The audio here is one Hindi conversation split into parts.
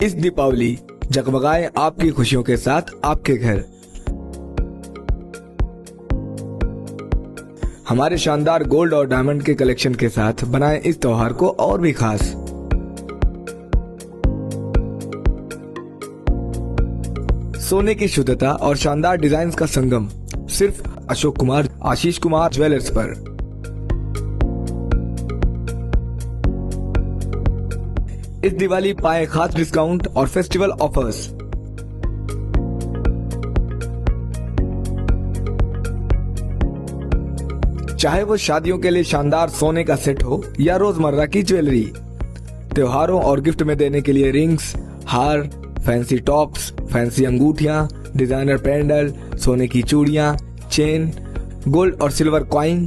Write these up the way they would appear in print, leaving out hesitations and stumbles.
इस दीपावली जगमगाए आपकी खुशियों के साथ आपके घर। हमारे शानदार गोल्ड और डायमंड के कलेक्शन के साथ बनाएं इस त्योहार को और भी खास। सोने की शुद्धता और शानदार डिजाइन का संगम सिर्फ अशोक कुमार आशीष कुमार ज्वेलर्स पर। इस दिवाली पाएं खास डिस्काउंट और फेस्टिवल ऑफर्स। चाहे वो शादियों के लिए शानदार सोने का सेट हो या रोजमर्रा की ज्वेलरी, त्योहारों और गिफ्ट में देने के लिए रिंग्स, हार, फैंसी टॉप्स, फैंसी अंगूठियां, डिजाइनर पेंडल, सोने की चूड़ियां, चेन, गोल्ड और सिल्वर कॉइन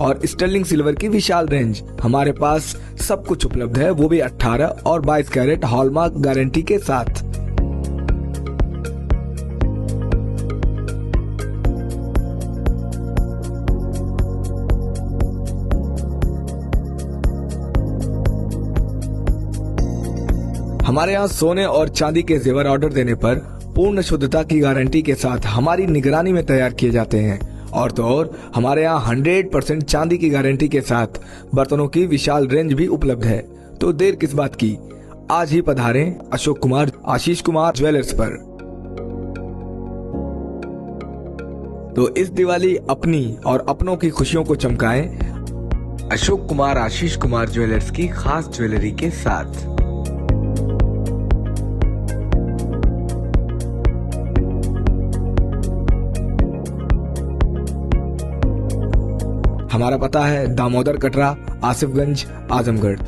और स्टर्लिंग सिल्वर की विशाल रेंज। हमारे पास सब कुछ उपलब्ध है, वो भी 18 और 22 कैरेट हॉलमार्क गारंटी के साथ। हमारे यहाँ सोने और चांदी के जेवर ऑर्डर देने पर पूर्ण शुद्धता की गारंटी के साथ हमारी निगरानी में तैयार किए जाते हैं। और तो और हमारे यहाँ 100% चांदी की गारंटी के साथ बर्तनों की विशाल रेंज भी उपलब्ध है। तो देर किस बात की, आज ही पधारें अशोक कुमार आशीष कुमार ज्वेलर्स पर। तो इस दिवाली अपनी और अपनों की खुशियों को चमकाएं अशोक कुमार आशीष कुमार ज्वेलर्स की खास ज्वेलरी के साथ। हमारा पता है दामोदर कटरा, आसिफगंज, आजमगढ़।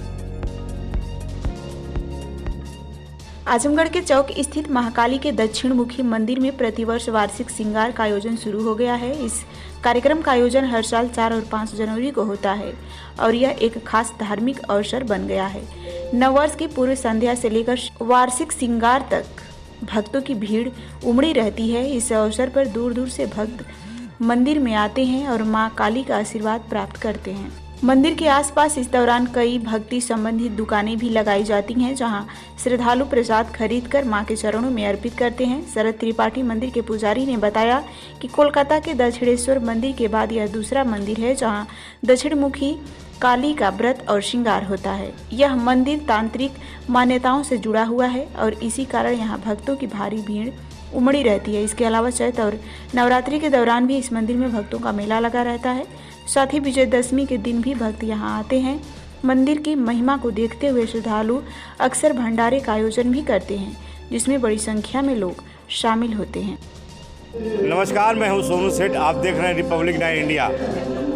आजमगढ़ के चौक स्थित महाकाली के दक्षिण मुखी मंदिर में प्रतिवर्ष वार्षिक श्रृंगार का आयोजन शुरू हो गया है। इस कार्यक्रम का आयोजन हर साल 4 और 5 जनवरी को होता है और यह एक खास धार्मिक अवसर बन गया है। नववर्ष की पूर्व संध्या से लेकर वार्षिक श्रृंगार तक भक्तों की भीड़ उमड़ी रहती है। इस अवसर पर दूर दूर से भक्त मंदिर में आते हैं और मां काली का आशीर्वाद प्राप्त करते हैं। मंदिर के आसपास इस दौरान कई भक्ति संबंधित दुकानें भी लगाई जाती हैं, जहां श्रद्धालु प्रसाद खरीदकर मां के चरणों में अर्पित करते हैं। शरद त्रिपाठी मंदिर के पुजारी ने बताया कि कोलकाता के दक्षिणेश्वर मंदिर के बाद यह दूसरा मंदिर है जहां दक्षिण मुखी काली का व्रत और श्रृंगार होता है। यह मंदिर तांत्रिक मान्यताओं से जुड़ा हुआ है और इसी कारण यहाँ भक्तों की भारी भीड़ उमड़ी रहती है। इसके अलावा चैत और नवरात्रि के दौरान भी इस मंदिर में भक्तों का मेला लगा रहता है। साथ ही विजयदशमी के दिन भी भक्त यहाँ आते हैं। मंदिर की महिमा को देखते हुए श्रद्धालु अक्सर भंडारे का आयोजन भी करते हैं, जिसमें बड़ी संख्या में लोग शामिल होते हैं। नमस्कार, मैं हूं सोनू सेठ, आप देख रहे हैं रिपब्लिक 9 इंडिया।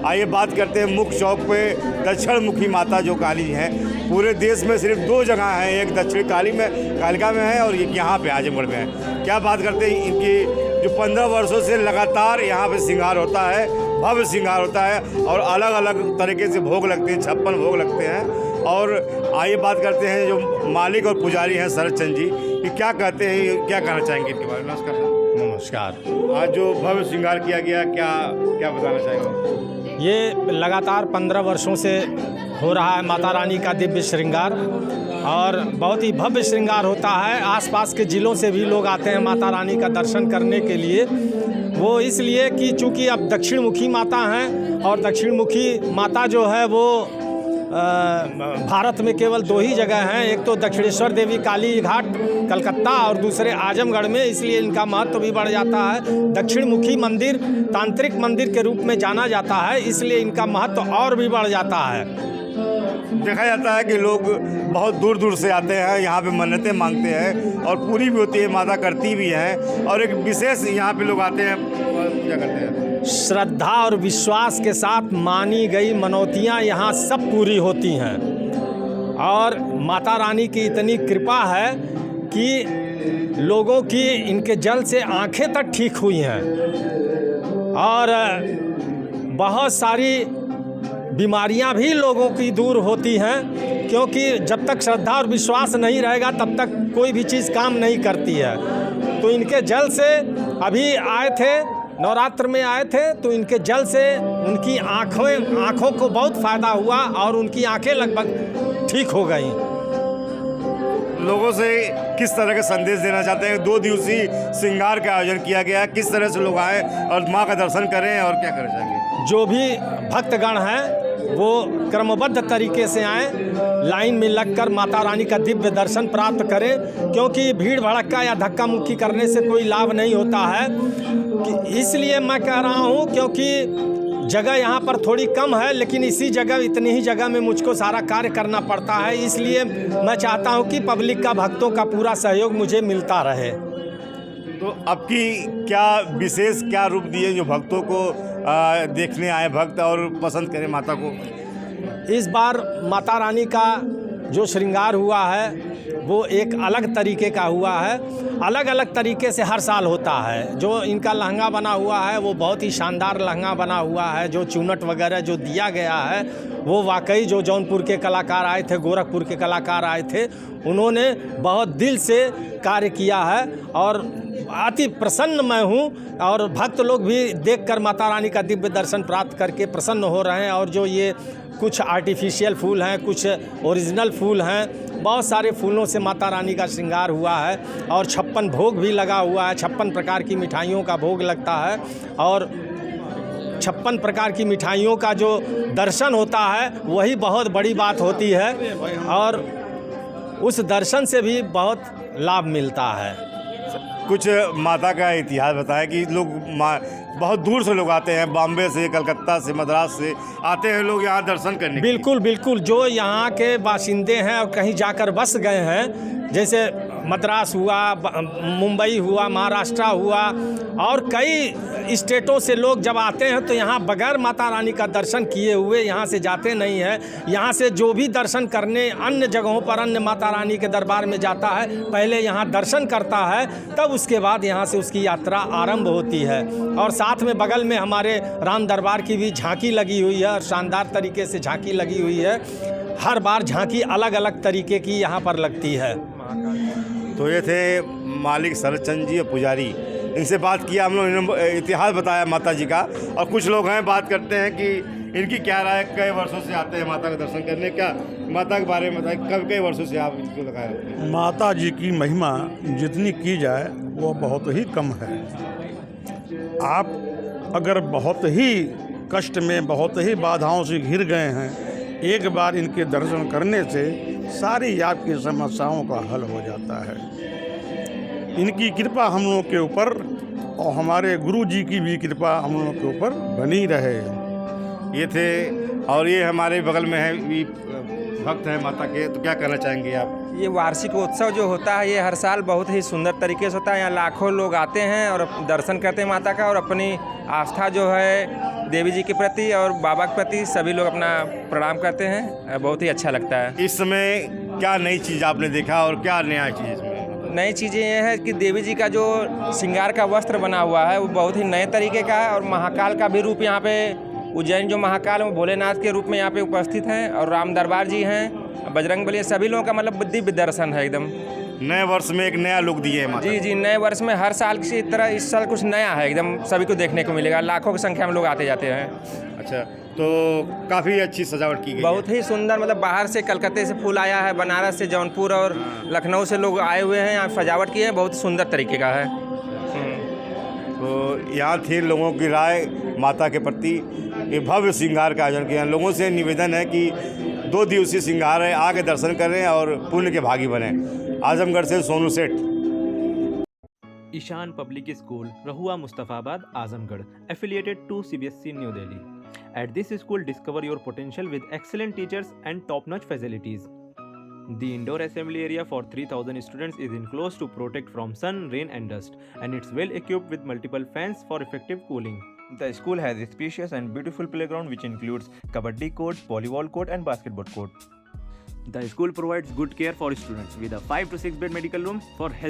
आइए बात करते हैं मुख्य चौक पे दक्षिण मुखी माता जो काली हैं। पूरे देश में सिर्फ 2 जगह हैं, एक दक्षिण कालिका में है और एक यहाँ पे आजमगढ़ में है। क्या बात करते हैं इनकी, जो 15 वर्षों से लगातार यहाँ पे श्रृंगार होता है, भव्य श्रृंगार होता है और अलग अलग तरीके से भोग लगते हैं, 56 भोग लगते हैं। और आइए बात करते हैं जो मालिक और पुजारी हैं शरद चंद जी, कि क्या कहते हैं, क्या कहना चाहेंगे इनके बारे में। नमस्कार। नमस्कार। आज जो भव्य श्रृंगार किया गया, क्या बताना चाहेंगे। ये लगातार 15 वर्षों से हो रहा है माता रानी का दिव्य श्रृंगार और बहुत ही भव्य श्रृंगार होता है। आसपास के ज़िलों से भी लोग आते हैं माता रानी का दर्शन करने के लिए। वो इसलिए कि चूँकि अब दक्षिण मुखी माता हैं और दक्षिण मुखी माता जो है वो भारत में केवल 2 ही जगह हैं, एक तो दक्षिणेश्वर देवी काली घाट कलकत्ता और दूसरे आजमगढ़ में, इसलिए इनका महत्व भी बढ़ जाता है। दक्षिण मुखी मंदिर तांत्रिक मंदिर के रूप में जाना जाता है, इसलिए इनका महत्व और भी बढ़ जाता है। देखा जाता है कि लोग बहुत दूर दूर से आते हैं, यहाँ पे मन्नतें मांगते हैं और पूरी भी होती है, माता करती भी हैं। और एक विशेष यहाँ पे लोग आते हैं, क्या करते हैं, श्रद्धा और विश्वास के साथ मानी गई मनौतियाँ यहाँ सब पूरी होती हैं। और माता रानी की इतनी कृपा है कि लोगों की इनके जल से आंखें तक ठीक हुई हैं और बहुत सारी बीमारियां भी लोगों की दूर होती हैं, क्योंकि जब तक श्रद्धा और विश्वास नहीं रहेगा तब तक कोई भी चीज़ काम नहीं करती है। तो इनके जल से अभी आए थे, नवरात्र में आए थे, तो इनके जल से उनकी आँखों को बहुत फ़ायदा हुआ और उनकी आँखें लगभग ठीक हो गई। लोगों से किस तरह का संदेश देना चाहते हैं? 2 दिवसीय श्रृंगार का आयोजन किया गया है, किस तरह से लोग आएँ और माँ का दर्शन करें और क्या करना चाहेंगे? जो भी भक्तगण हैं वो क्रमबद्ध तरीके से आएँ, लाइन में लगकर माता रानी का दिव्य दर्शन प्राप्त करें, क्योंकि भीड़ भड़क्का या धक्का मुक्की करने से कोई लाभ नहीं होता है। इसलिए मैं कह रहा हूँ, क्योंकि जगह यहाँ पर थोड़ी कम है, लेकिन इसी जगह इतनी ही जगह में मुझको सारा कार्य करना पड़ता है। इसलिए मैं चाहता हूँ कि पब्लिक का, भक्तों का पूरा सहयोग मुझे मिलता रहे। तो अब की क्या विशेष क्या रूप दिए जो भक्तों को देखने आए भक्त और पसंद करें माता को? इस बार माता रानी का जो श्रृंगार हुआ है वो एक अलग तरीके का हुआ है। अलग अलग तरीके से हर साल होता है। जो इनका लहंगा बना हुआ है वो बहुत ही शानदार लहंगा बना हुआ है। जो चुनट वगैरह जो दिया गया है वो वाकई जो जौनपुर के कलाकार आए थे, गोरखपुर के कलाकार आए थे, उन्होंने बहुत दिल से कार्य किया है और अति प्रसन्न मैं हूँ। और भक्त लोग भी देखकर माता रानी का दिव्य दर्शन प्राप्त करके प्रसन्न हो रहे हैं। और जो ये कुछ आर्टिफिशियल फूल हैं, कुछ ओरिजिनल फूल हैं, बहुत सारे फूलों से माता रानी का श्रृंगार हुआ है। और 56 भोग भी लगा हुआ है। 56 प्रकार की मिठाइयों का भोग लगता है और 56 प्रकार की मिठाइयों का जो दर्शन होता है वही बहुत बड़ी बात होती है। और उस दर्शन से भी बहुत लाभ मिलता है। कुछ माता का इतिहास बताएं कि लोग बहुत दूर से लोग आते हैं, बॉम्बे से, कलकत्ता से, मद्रास से आते हैं लोग यहाँ दर्शन करने। बिल्कुल बिल्कुल, जो यहाँ के बाशिंदे हैं और कहीं जाकर बस गए हैं, जैसे मद्रास हुआ, मुंबई हुआ, महाराष्ट्र हुआ और कई स्टेटों से लोग जब आते हैं तो यहाँ बगैर माता रानी का दर्शन किए हुए यहाँ से जाते नहीं हैं। यहाँ से जो भी दर्शन करने अन्य जगहों पर अन्य माता रानी के दरबार में जाता है, पहले यहाँ दर्शन करता है, तब उसके बाद यहाँ से उसकी यात्रा आरंभ होती है। और साथ में बगल में हमारे राम दरबार की भी झांकी लगी हुई है और शानदार तरीके से झांकी लगी हुई है। हर बार झांकी अलग अलग तरीके की यहाँ पर लगती है। तो ये थे मालिक शरद चंद्र जी और पुजारी, इनसे बात किया हम लोग, इन्होंने इतिहास बताया माता जी का। और कुछ लोग हैं, बात करते हैं कि इनकी क्या राय, कई वर्षों से आते हैं माता का दर्शन करने, क्या माता के बारे में बताएं, कब कई वर्षों से आप इसको लगाए रखते हैं? माता जी की महिमा जितनी की जाए वो बहुत ही कम है। आप अगर बहुत ही कष्ट में, बहुत ही बाधाओं से घिर गए हैं, एक बार इनके दर्शन करने से सारी आपकी समस्याओं का हल हो जाता है। इनकी कृपा हम लोगों के ऊपर और हमारे गुरु जी की भी कृपा हम लोगों के ऊपर बनी रहे। ये थे, और ये हमारे बगल में है, ये भक्त हैं माता के, तो क्या कहना चाहेंगे आप? ये वार्षिक उत्सव जो होता है ये हर साल बहुत ही सुंदर तरीके से होता है। यहाँ लाखों लोग आते हैं और दर्शन करते हैं माता का, और अपनी आस्था जो है देवी जी के प्रति और बाबा के प्रति सभी लोग अपना प्रणाम करते हैं। बहुत ही अच्छा लगता है। इस समय क्या नई चीज़ आपने देखा और क्या नया चीज़ इसमें? नई चीज़ें ये है कि देवी जी का जो श्रृंगार का वस्त्र बना हुआ है वो बहुत ही नए तरीके का है। और महाकाल का भी रूप यहाँ पे, उज्जैन जो महाकाल है वो भोलेनाथ के रूप में यहाँ पे उपस्थित हैं। और राम दरबार जी हैं, बजरंगबली, सभी लोगों का मतलब दिव्य दर्शन है एकदम। नए वर्ष में एक नया लुक दिए हैं माता। जी जी, नए वर्ष में हर साल की तरह इस साल कुछ नया है एकदम, सभी को देखने को मिलेगा। लाखों की संख्या में लोग आते जाते हैं। अच्छा, तो काफ़ी अच्छी सजावट की गई बहुत ही सुंदर, मतलब बाहर से कलकत्ते से फूल आया है, बनारस से, जौनपुर और लखनऊ से लोग आए हुए हैं, यहाँ सजावट की है, बहुत ही सुंदर तरीके का है। तो यहाँ थी लोगों की राय माता के प्रति। ये भव्य श्रृंगार का आयोजन किया। लोगों से निवेदन है कि 2 दिवसीय श्रृंगार है, आके दर्शन करें और पुण्य के भागी बने। आजमगढ़ से सोनू सेठ। ईशान पब्लिक स्कूल, रहुआ Mustafabad, Azamgarh, affiliated to CBSE New Delhi. At this school, discover your potential with excellent teachers and top-notch facilities. The indoor assembly area for 3,000 students is enclosed to protect from sun, rain and dust, and it's well equipped with multiple fans for effective cooling. The school has a spacious and beautiful playground which includes kabaddi court, volleyball court and basketball court. The school provides good care for students with a 5 to 6 bed medical room for health